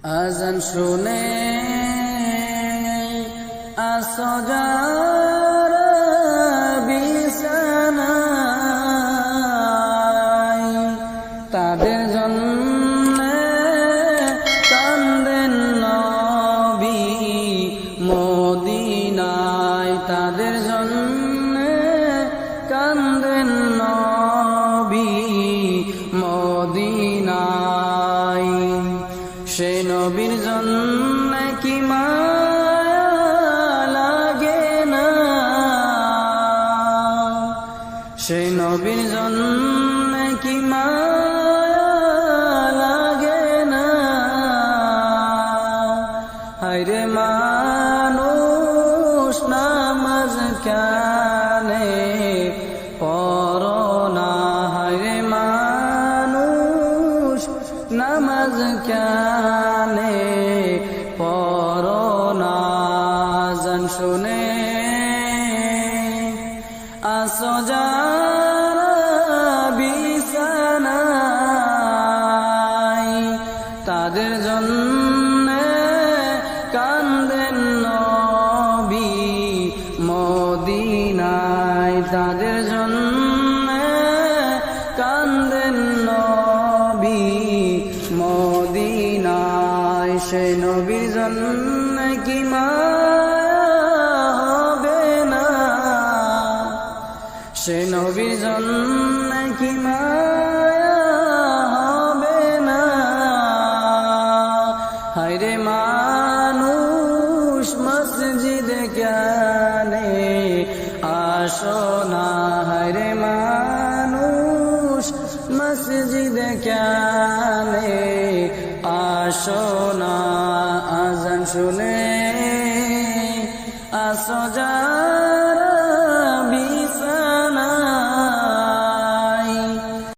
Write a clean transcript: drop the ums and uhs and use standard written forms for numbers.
আজান শুনে আসো যারা বিছানায়, তাদের জন্য কান্দেন নবী মদিনায়, তাদের জন্য কান্দেন নবী মদিনায়। সে নবীর জন্য কি মায়া লাগে না, সে নবীর জন্য কি মায়া লাগে না। হায়রে মানুষ নামাজ কেনে পড়ো না, হায়রে মানুষ নামাজ কেনে পড়ো না। আজান শুনে আসো যারা বিছানায়, তাদের জন্য কান্দেন নবী মদিনায়, তাদের জন্য কান্দেন নবী মদিনায়। সে নবীর জন্য কি মায়া হবে না, সে নবীর জন্য কি মায়া হবে না। হায়রে মানুষ মসজিদে কেনে আসো না, হায়রে মানুষ মসজিদে কেনে আসো না। আজান শুনে আসো যা